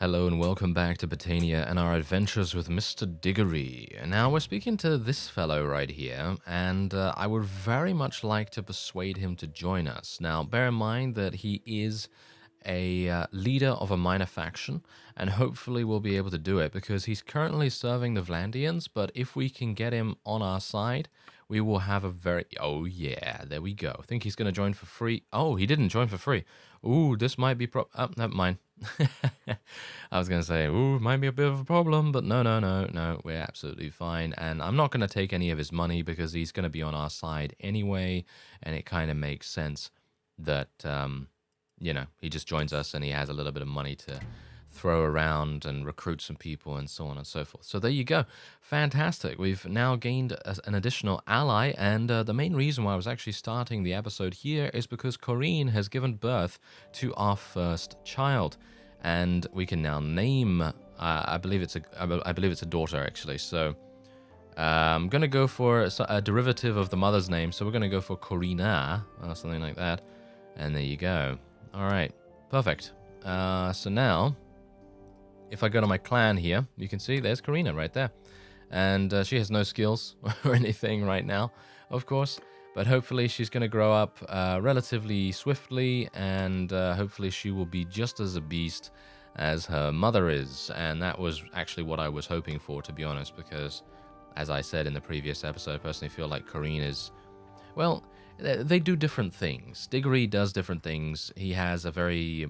Hello and welcome back to Battania and our adventures with Mr. Diggory. Now we're speaking to this fellow right here, and I would very much like to persuade him to join us. Now bear in mind that he is a leader of a minor faction, and hopefully we'll be able to do it because he's currently serving the Vlandians, but if we can get him on our side, we will have a very... Oh yeah, there we go. I think he's going to join for free. Oh, he didn't join for free. Ooh, this might be... Oh, never mind. I was going to say, ooh, might be a bit of a problem, but no, we're absolutely fine. And I'm not going to take any of his money because he's going to be on our side anyway, and it kind of makes sense that, you know, he just joins us and he has a little bit of money to throw around and recruit some people and so on and so forth. So there you go. Fantastic. We've now gained an additional ally, and the main reason why I was actually starting the episode here is because Corrine has given birth to our first child, and we can now name, I believe it's a daughter actually. So I'm going to go for a derivative of the mother's name. So we're going to go for Corina or something like that. And there you go. All right, perfect. So now, if I go to my clan here, you can see there's Corina right there. And she has no skills or anything right now, of course. But hopefully she's going to grow up relatively swiftly, and hopefully she will be just as a beast as her mother is. And that was actually what I was hoping for, to be honest, because, as I said in the previous episode, I personally feel like Corrine is, well, they do different things. Diggory does different things. He has a very,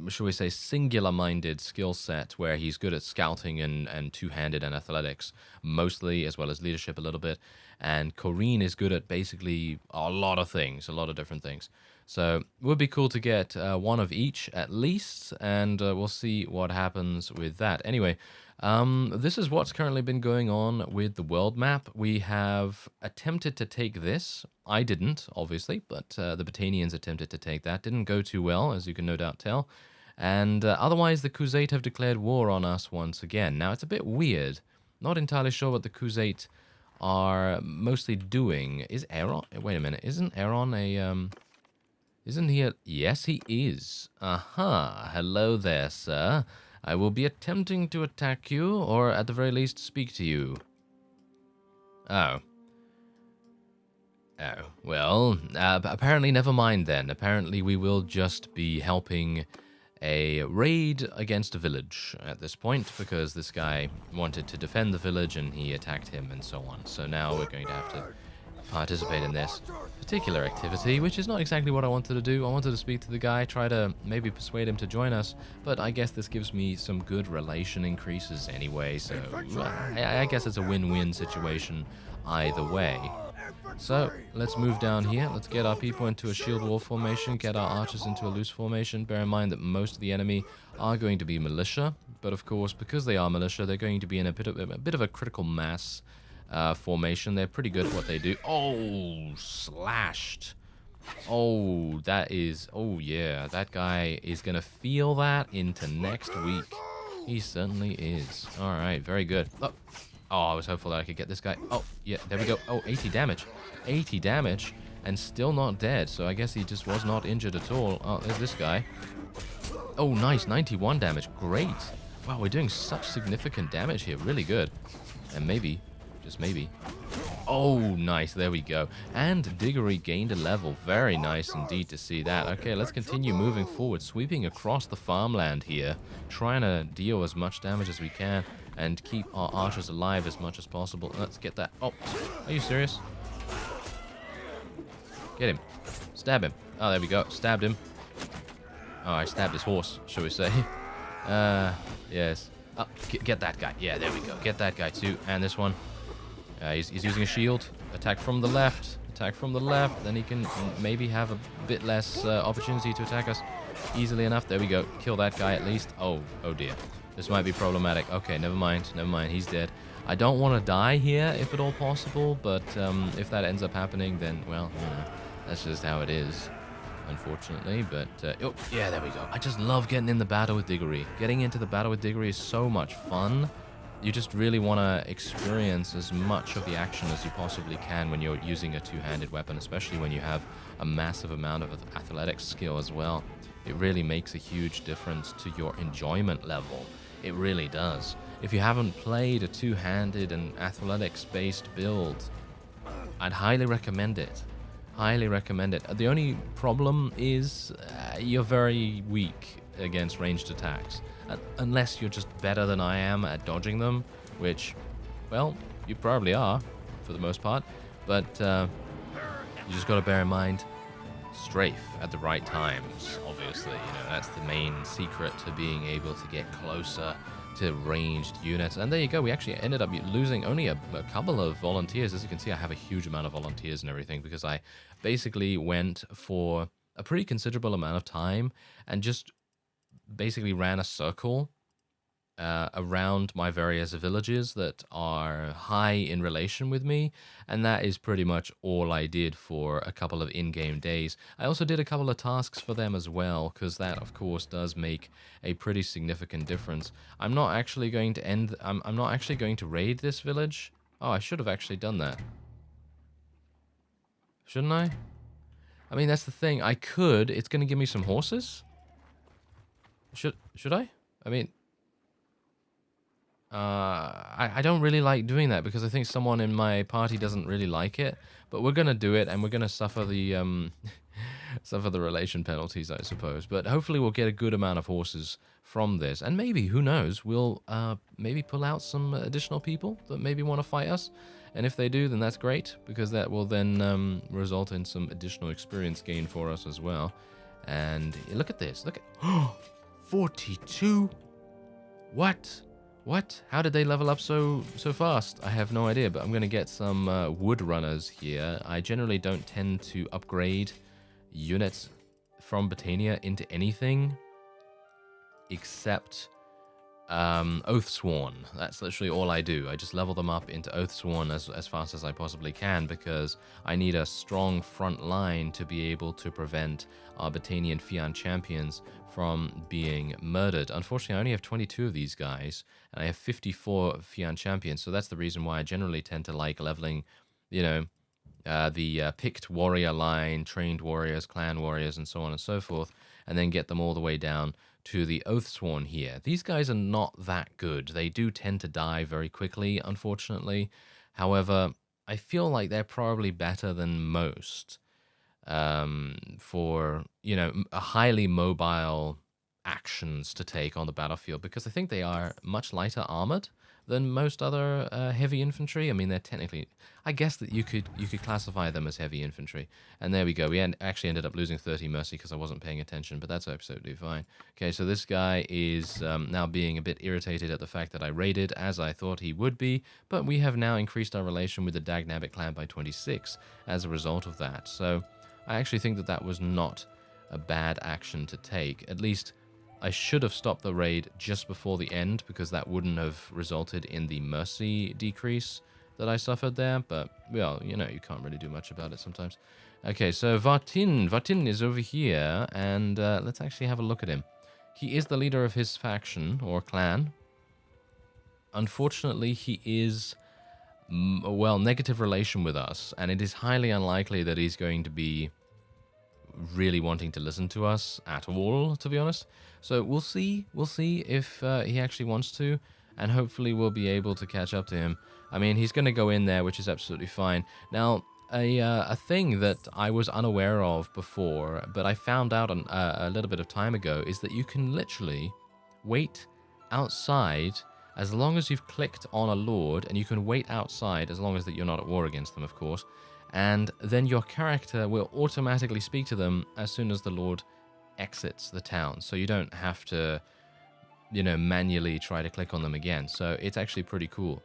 shall we say, singular-minded skill set where he's good at scouting and two-handed and athletics, mostly, as well as leadership a little bit. And Corrine is good at basically a lot of things, a lot of different things. So it would be cool to get one of each at least, and we'll see what happens with that. Anyway, this is what's currently been going on with the world map. We have attempted to take this. I didn't, obviously, but the Battanians attempted to take that. Didn't go too well, as you can no doubt tell. And otherwise, the Kaoses have declared war on us once again. Now, it's a bit weird. Not entirely sure what the Kaoses are mostly doing. Is Aaron... Wait a minute. Isn't Aaron a... Isn't he a... Yes, he is. Aha. Hello there, sir. I will be attempting to attack you, or at the very least, speak to you. Oh. Oh, well, apparently never mind then. Apparently we will just be helping a raid against a village at this point, because this guy wanted to defend the village and he attacked him and so on. So now we're going to have to participate in this particular activity, which is not exactly what I wanted to do. I wanted to speak to the guy, try to maybe persuade him to join us, but I guess this gives me some good relation increases anyway, so I guess it's a win-win situation either way. So let's move down here. Let's get our people into a shield wall formation, get our archers into a loose formation. Bear in mind that most of the enemy are going to be militia, but of course, because they are militia, they're going to be in a bit of a critical mass formation. They're pretty good at what they do. Oh, slashed. Oh, that is... Oh, yeah. That guy is going to feel that into next week. He certainly is. All right, very good. Oh, I was hopeful that I could get this guy. Oh, yeah, there we go. Oh, 80 damage. 80 damage, and still not dead. So I guess he just was not injured at all. Oh, there's this guy. Oh, nice. 91 damage. Great. Wow, we're doing such significant damage here. Really good. And maybe... Just maybe. Oh, nice. There we go. And Diggory gained a level. Very nice indeed to see that. Okay, let's continue moving forward. Sweeping across the farmland here. Trying to deal as much damage as we can. And keep our archers alive as much as possible. Let's get that. Oh, are you serious? Get him. Stab him. Oh, there we go. Stabbed him. Oh, I stabbed his horse, shall we say. Yes. Oh, get that guy. Yeah, there we go. Get that guy too. And this one. He's using a shield. Attack from the left. Attack from the left. Then he can maybe have a bit less opportunity to attack us easily enough. There we go. Kill that guy at least. Oh dear. This might be problematic. Okay, never mind. Never mind. He's dead. I don't want to die here if at all possible, but if that ends up happening, then, well, you know, that's just how it is, unfortunately. But, oh, yeah, there we go. I just love getting in the battle with Diggory. Getting into the battle with Diggory is so much fun. You just really want to experience as much of the action as you possibly can when you're using a two-handed weapon, especially when you have a massive amount of athletic skill as well. it really makes a huge difference to your enjoyment level. It really does. If you haven't played a two-handed and athletics-based build, I'd highly recommend it. Highly recommend it. The only problem is you're very weak against ranged attacks. Unless you're just better than I am at dodging them, which, well, you probably are, for the most part. But you just got to bear in mind, strafe at the right times, obviously. You know, that's the main secret to being able to get closer to ranged units. And there you go, we actually ended up losing only a couple of volunteers. As you can see, I have a huge amount of volunteers and everything because I basically went for a pretty considerable amount of time and just basically ran a circle around my various villages that are high in relation with me, and that is pretty much all I did for a couple of in-game days. I also did a couple of tasks for them as well, because that of course does make a pretty significant difference. I'm not actually going to I'm not actually going to raid this village. Oh, I should have actually done that. Shouldn't I? I mean, that's the thing. I could. It's going to give me some horses. Should I? I mean, I don't really like doing that because I think someone in my party doesn't really like it. But we're gonna do it, and we're gonna suffer the suffer the relation penalties, I suppose. But hopefully, we'll get a good amount of horses from this, and maybe, who knows, we'll maybe pull out some additional people that maybe want to fight us. And if they do, then that's great because that will then result in some additional experience gain for us as well. And look at this. Look at 42. What? What? How did they level up so fast? I have no idea, but I'm going to get some wood runners here. I generally don't tend to upgrade units from Battania into anything except Oathsworn. That's literally all I do. I just level them up into Oathsworn as fast as I possibly can because I need a strong front line to be able to prevent our Battanian Fian champions from being murdered. Unfortunately, I only have 22 of these guys, and I have 54 Fian champions, so that's the reason why I generally tend to like leveling, you know, the picked warrior line, trained warriors, clan warriors, and so on and so forth, and then get them all the way down to the Oathsworn here. These guys are not that good. They do tend to die very quickly, unfortunately. However, I feel like they're probably better than most for, you know, a highly mobile actions to take on the battlefield, because I think they are much lighter armored than most other heavy infantry. I mean, they're technically, I guess that you could classify them as heavy infantry. And there we go. We actually ended up losing 30 mercy because I wasn't paying attention, but that's absolutely fine. Okay, so this guy is now being a bit irritated at the fact that I raided, as I thought he would be, but we have now increased our relation with the Dagnabbit clan by 26 as a result of that. So I actually think that that was not a bad action to take. At least I should have stopped the raid just before the end, because that wouldn't have resulted in the mercy decrease that I suffered there. But, well, you know, you can't really do much about it sometimes. Okay, so Vartin is over here, and let's actually have a look at him. He is the leader of his faction, or clan. Unfortunately, he is, well, negative relation with us, and it is highly unlikely that he's going to be really wanting to listen to us at all, to be honest. So we'll see if he actually wants to, and hopefully we'll be able to catch up to him. I mean, he's going to go in there, which is absolutely fine. Now, a thing that I was unaware of before, but I found out a little bit of time ago, is that you can literally wait outside as long as you've clicked on a lord, and you can wait outside as long as that you're not at war against them, of course. And then your character will automatically speak to them as soon as the lord exits the town. So you don't have to, you know, manually try to click on them again. So it's actually pretty cool.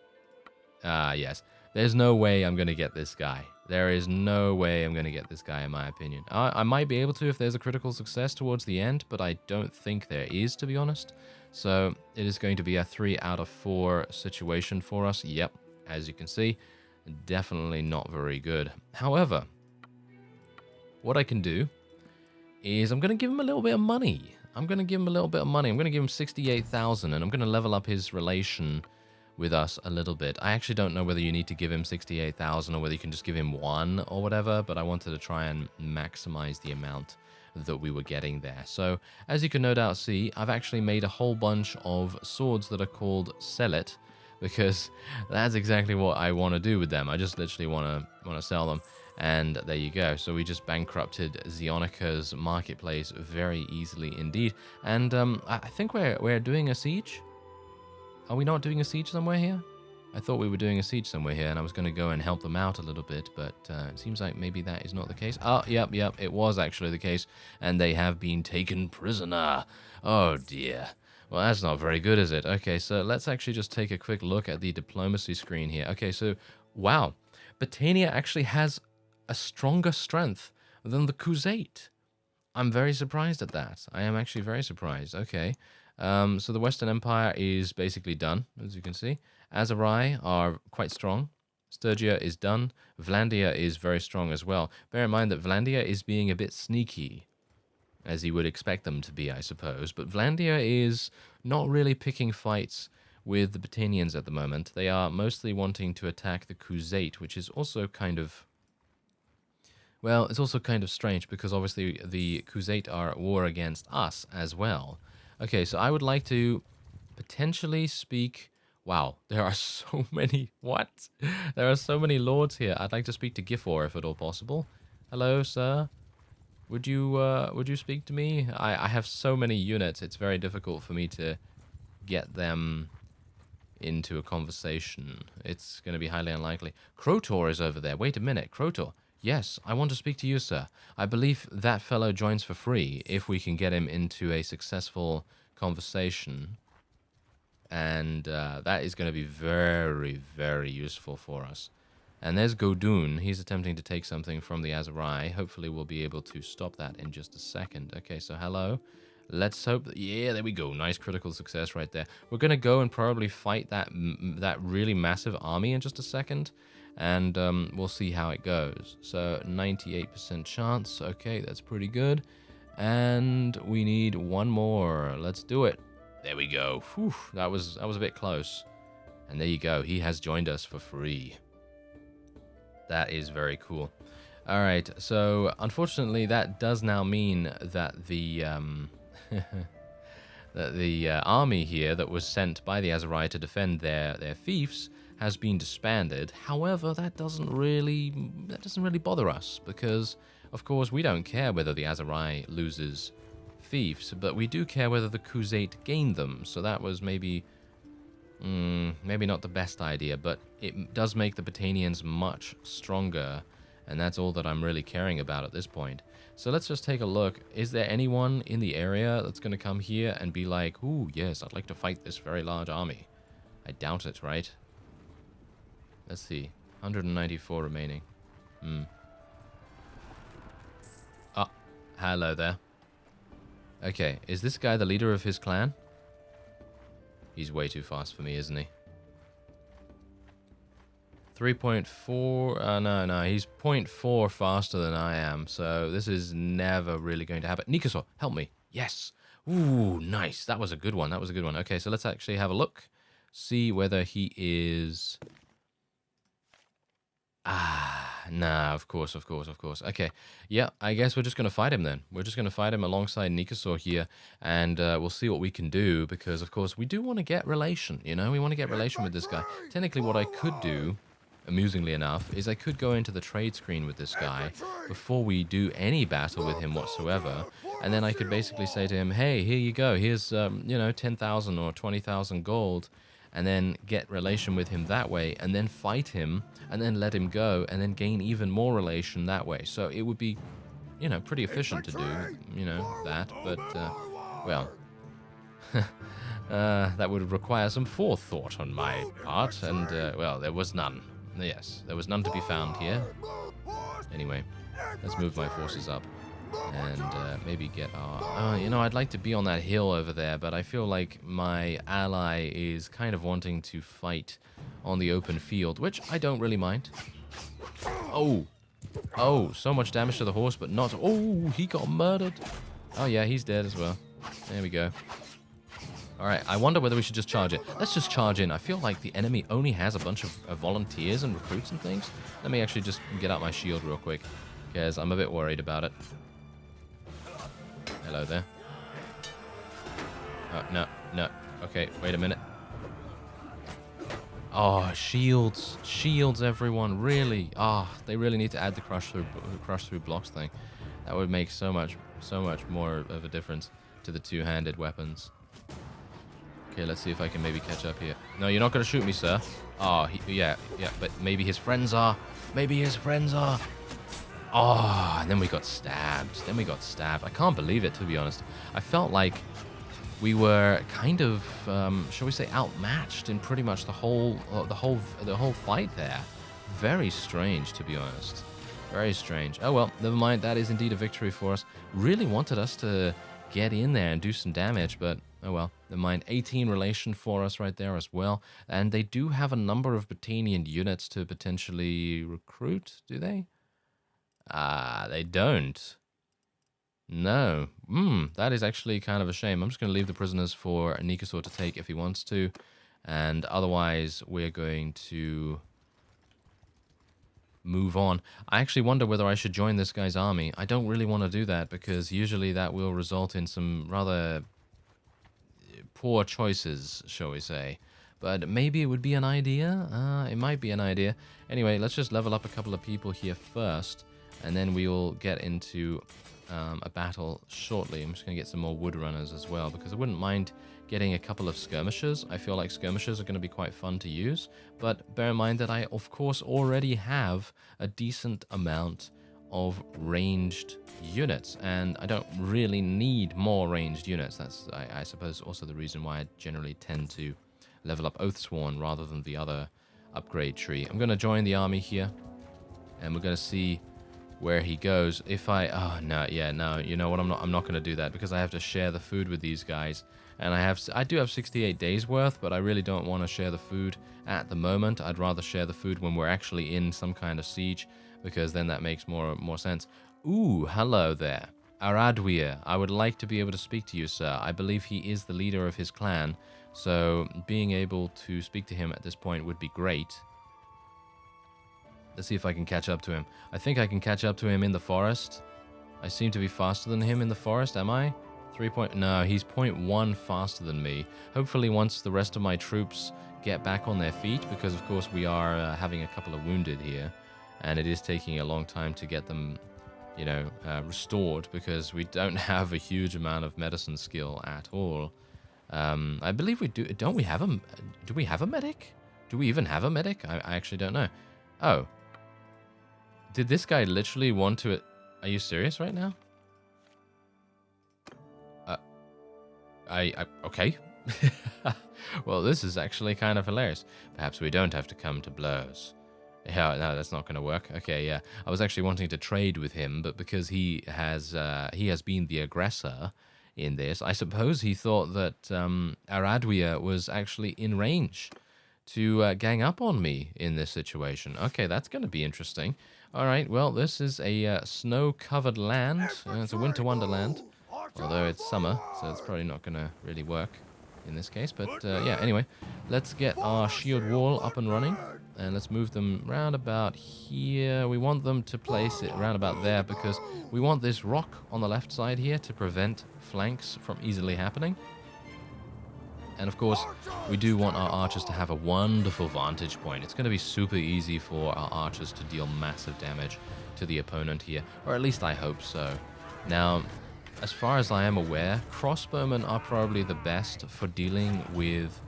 Yes. There's no way I'm going to get this guy. There is no way I'm going to get this guy, in my opinion. I might be able to if there's a critical success towards the end, but I don't think there is, to be honest. So it is going to be a 3 out of 4 situation for us. Yep, as you can see. Definitely not very good. However, what I can do is I'm going to give him a little bit of money. I'm going to give him 68,000, and I'm going to level up his relation with us a little bit. I actually don't know whether you need to give him 68,000 or whether you can just give him 1 or whatever, but I wanted to try and maximize the amount that we were getting there. So, as you can no doubt see, I've actually made a whole bunch of swords that are called Sell It, because that's exactly what I want to do with them. I just literally want to sell them, and there you go. So we just bankrupted Zionica's marketplace very easily indeed. And I think we're doing a siege. Are we not doing a siege somewhere here? I thought we were doing a siege somewhere here, and I was going to go and help them out a little bit, but it seems like maybe that is not the case. Oh, yep, it was actually the case, and they have been taken prisoner. Oh dear. Well, that's not very good, is it? Okay, so let's actually just take a quick look at the diplomacy screen here. Okay, so, wow. Battania actually has a stronger strength than the Crusade. I'm very surprised at that. I am actually very surprised. Okay. So the Western Empire is basically done, as you can see. Azarai are quite strong. Sturgia is done. Vlandia is very strong as well. Bear in mind that Vlandia is being a bit sneaky, as you would expect them to be, I suppose. But Vlandia is not really picking fights with the Battanians at the moment. They are mostly wanting to attack the Crusade, which is also kind of... Well, it's also kind of strange, because obviously the Crusade are at war against us as well. Okay, so I would like to potentially speak... Wow, there are so many... What? There are so many lords here. I'd like to speak to Gifor, if at all possible. Hello, sir. Would you speak to me? I have so many units, it's very difficult for me to get them into a conversation. It's going to be highly unlikely. Krotor is over there. Wait a minute, Krotor. Yes, I want to speak to you, sir. I believe that fellow joins for free if we can get him into a successful conversation. And that is going to be very, very useful for us. And there's Godun. He's attempting to take something from the Azarai. Hopefully we'll be able to stop that in just a second. Okay, so hello. Let's hope that... Yeah, there we go. Nice critical success right there. We're going to go and probably fight that really massive army in just a second. And we'll see how it goes. So 98% chance. Okay, that's pretty good. And we need one more. Let's do it. There we go. Whew, that was a bit close. And there you go. He has joined us for free. That is very cool. All right. So unfortunately, that does now mean that the army here that was sent by the Azarai to defend their fiefs has been disbanded. However, that doesn't really bother us, because of course we don't care whether the Azarai loses fiefs, but we do care whether the Crusade gained them. So that was maybe not the best idea, but it does make the Battanians much stronger, and that's all that I'm really caring about at this point. So let's just take a look. Is there anyone in the area that's going to come here and be like, ooh, yes, I'd like to fight this very large army? I doubt it, right? Let's see. 194 remaining. Ah, hello there. Okay, is this guy the leader of his clan? He's way too fast for me, isn't he? 3.4... no, he's 0.4 faster than I am, so this is never really going to happen. Nikosor, help me. Yes. Ooh, nice. That was a good one. Okay, so let's actually have a look. See whether he is... Nah, of course. Okay, yeah, I guess we're just going to fight him then. We're just going to fight him alongside Nikosor here, and we'll see what we can do, because, of course, we do want to get relation, you know? We want to get relation with this guy. Technically, what I could do, amusingly enough, is I could go into the trade screen with this guy before we do any battle with him whatsoever, and then I could basically say to him, hey, here you go, here's, 10,000 or 20,000 gold, and then get relation with him that way, and then fight him, and then let him go, and then gain even more relation that way. So it would be, pretty efficient to do, that, but, well, that would require some forethought on my part, and, well, there was none. Yes, there was none to be found here. Anyway, let's move my forces up. And maybe get our... I'd like to be on that hill over there, but I feel like my ally is kind of wanting to fight on the open field, which I don't really mind. Oh, so much damage to the horse, but not... Oh, he got murdered. Oh, yeah, he's dead as well. There we go. All right, I wonder whether we should just charge it. Let's just charge in. I feel like the enemy only has a bunch of volunteers and recruits and things. Let me actually just get out my shield real quick, because I'm a bit worried about it. Hello there. No, no. Okay, wait a minute. Oh, shields. Shields, everyone. Really? They really need to add the crush through blocks thing. That would make so much more of a difference to the two-handed weapons. Okay, let's see if I can maybe catch up here. No, you're not going to shoot me, sir. Oh, yeah, but maybe his friends are. Maybe his friends are. Oh, and then we got stabbed. I can't believe it, to be honest. I felt like we were kind of, shall we say, outmatched in pretty much the whole fight there. Very strange, to be honest. Very strange. Oh well, never mind. That is indeed a victory for us. Really wanted us to get in there and do some damage, but oh well, never mind. 18 relation for us right there as well. And they do have a number of Battanian units to potentially recruit, do they? They don't. No. That is actually kind of a shame. I'm just going to leave the prisoners for Nikasor to take if he wants to. And otherwise, we're going to move on. I actually wonder whether I should join this guy's army. I don't really want to do that because usually that will result in some rather poor choices, shall we say. But maybe it would be an idea. It might be an idea. Anyway, let's just level up a couple of people here first. And then we will get into a battle shortly. I'm just going to get some more wood runners as well, because I wouldn't mind getting a couple of skirmishers. I feel like skirmishers are going to be quite fun to use. But bear in mind that I, of course, already have a decent amount of ranged units. And I don't really need more ranged units. That's, I suppose, also the reason why I generally tend to level up Oathsworn rather than the other upgrade tree. I'm going to join the army here. And we're going to see where he goes. If I no, you know what, I'm not going to do that because I have to share the food with these guys, and I do have 68 days worth, but I really don't want to share the food at the moment. I'd rather share the food when we're actually in some kind of siege, because then that makes more sense. Ooh, hello there, Aradwir. I would like to be able to speak to you, sir. I believe he is the leader of his clan, so being able to speak to him at this point would be great. Let's see if I can catch up to him. I think I can catch up to him in the forest. I seem to be faster than him in the forest, am I? No, he's 0.1 faster than me. Hopefully once the rest of my troops get back on their feet, because of course we are having a couple of wounded here, and it is taking a long time to get them, you know, restored, because we don't have a huge amount of medicine skill at all. I believe we do. Don't we have a... Do we have a medic? Do we even have a medic? I actually don't know. Oh. Did this guy literally want to... Are you serious right now? Okay. Well, this is actually kind of hilarious. Perhaps we don't have to come to blows. Yeah, no, that's not going to work. Okay, yeah. I was actually wanting to trade with him, but because he has been the aggressor in this, I suppose he thought that Aradwir was actually in range to gang up on me in this situation. Okay, that's going to be interesting. All right, well, this is a snow-covered land. It's a winter wonderland, although it's summer, so it's probably not going to really work in this case. But yeah, anyway, let's get our shield wall up and running, and let's move them round about here. We want them to place it round about there because we want this rock on the left side here to prevent flanks from easily happening. And of course, we do want our archers to have a wonderful vantage point. It's going to be super easy for our archers to deal massive damage to the opponent here, or at least I hope so. Now, as far as I am aware, crossbowmen are probably the best for dealing with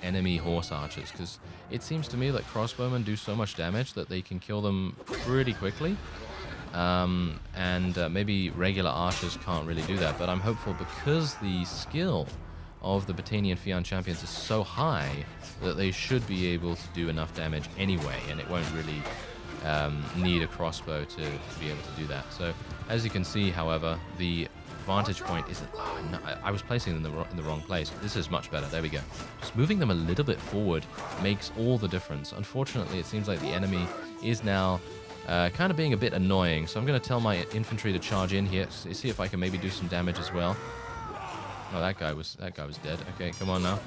enemy horse archers, because it seems to me that crossbowmen do so much damage that they can kill them pretty quickly. Maybe regular archers can't really do that, but I'm hopeful because the skill of the Battanian Fian champions is so high that they should be able to do enough damage anyway, and it won't really need a crossbow to be able to do that. So, as you can see, however, the vantage point isn't... Oh, no, I was placing them in the wrong place. This is much better. There we go. Just moving them a little bit forward makes all the difference. Unfortunately, it seems like the enemy is now kind of being a bit annoying, so I'm going to tell my infantry to charge in here, see if I can maybe do some damage as well. Oh, that guy was dead. Okay, come on now.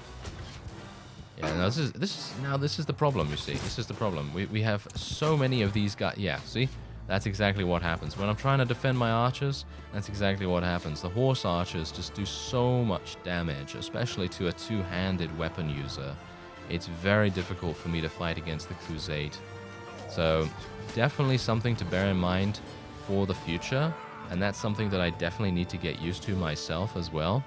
Yeah, no, this is the problem, you see. This is the problem. We have so many of these guys. Yeah, see? That's exactly what happens. When I'm trying to defend my archers, that's exactly what happens. The horse archers just do so much damage, especially to a two-handed weapon user. It's very difficult for me to fight against the Crusade. So definitely something to bear in mind for the future, and that's something that I definitely need to get used to myself as well,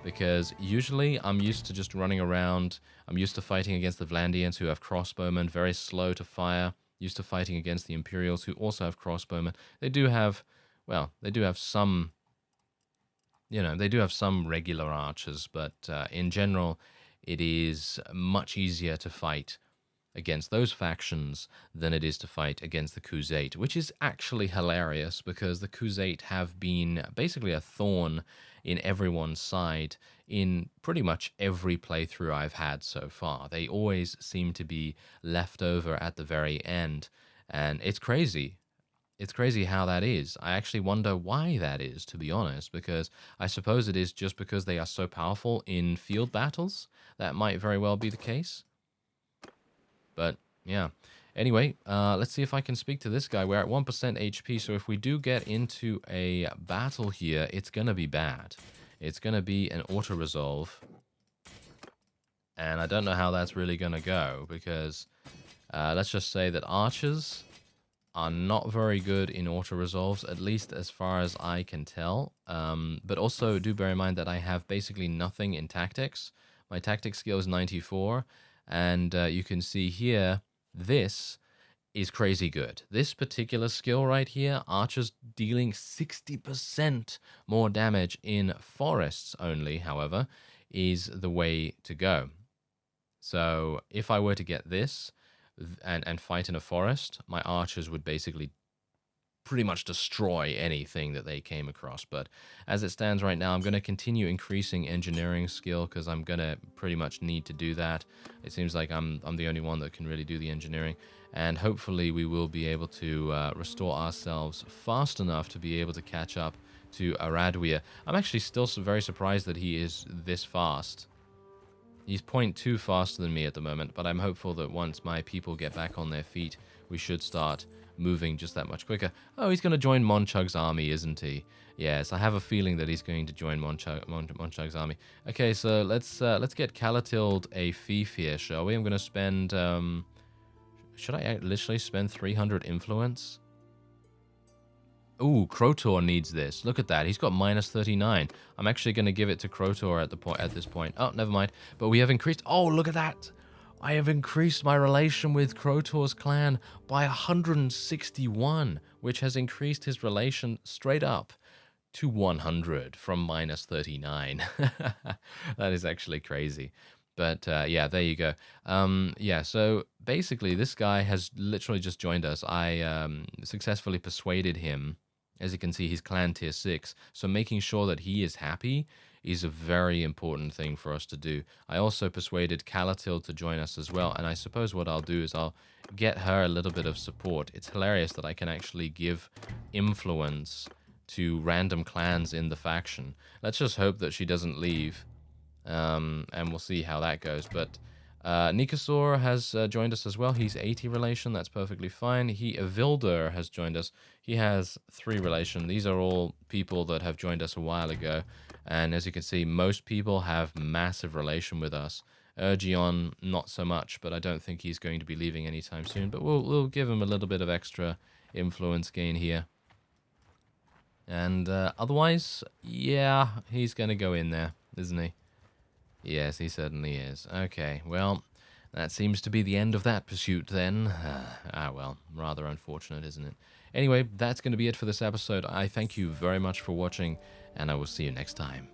because usually I'm used to just running around. I'm used to fighting against the Vlandians, who have crossbowmen, very slow to fire, used to fighting against the Imperials, who also have crossbowmen. They do have, well, they do have some, they do have some regular archers, but in general, it is much easier to fight against those factions than it is to fight against the Crusade, which is actually hilarious because the Crusade have been basically a thorn in everyone's side in pretty much every playthrough I've had so far. They always seem to be left over at the very end, and it's crazy. It's crazy how that is. I actually wonder why that is, to be honest, because I suppose it is just because they are so powerful in field battles. That might very well be the case. But, yeah. Anyway, let's see if I can speak to this guy. We're at 1% HP, so if we do get into a battle here, it's going to be bad. It's going to be an auto-resolve. And I don't know how that's really going to go, because let's just say that archers are not very good in auto-resolves, at least as far as I can tell. But also do bear in mind that I have basically nothing in tactics. My tactics skill is 94, and you can see here, this is crazy good. This particular skill right here, archers dealing 60% more damage in forests only, however, is the way to go. So if I were to get this and fight in a forest, my archers would basically pretty much destroy anything that they came across. But as it stands right now, I'm going to continue increasing engineering skill because I'm going to pretty much need to do that. It seems like I'm the only one that can really do the engineering, and hopefully we will be able to restore ourselves fast enough to be able to catch up to Aradwir. I'm actually still very surprised that he is this fast. He's 0.2 faster than me at the moment, but I'm hopeful that once my people get back on their feet, we should start moving just that much quicker. Oh, he's going to join Monchug's army, isn't he? Yes, I have a feeling that he's going to join Monchug's army. Okay, so let's get Calatilde a fief here, shall we? I'm going to spend... should I literally spend 300 influence? Ooh, Krotor needs this. Look at that. He's got minus 39. I'm actually going to give it to Krotor at this point. Oh, never mind. But we have increased... Oh, look at that. I have increased my relation with Krotor's clan by 161, which has increased his relation straight up to 100 from minus 39. That is actually crazy. But yeah, there you go. Yeah, so basically this guy has literally just joined us. I successfully persuaded him. As you can see, he's clan tier 6. So making sure that he is happy is a very important thing for us to do. I also persuaded Calatilde to join us as well, and I suppose what I'll do is I'll get her a little bit of support. It's hilarious that I can actually give influence to random clans in the faction. Let's just hope that she doesn't leave, and we'll see how that goes. But Nikasor has joined us as well. He's 80 relation. That's perfectly fine. Vilder has joined us. He has 3 relation. These are all people that have joined us a while ago. And as you can see, most people have massive relation with us. Ergion, not so much, but I don't think he's going to be leaving anytime soon. But we'll give him a little bit of extra influence gain here. And otherwise, yeah, he's going to go in there, isn't he? Yes, he certainly is. Okay, well, that seems to be the end of that pursuit then. Well, rather unfortunate, isn't it? Anyway, that's going to be it for this episode. I thank you very much for watching, and I will see you next time.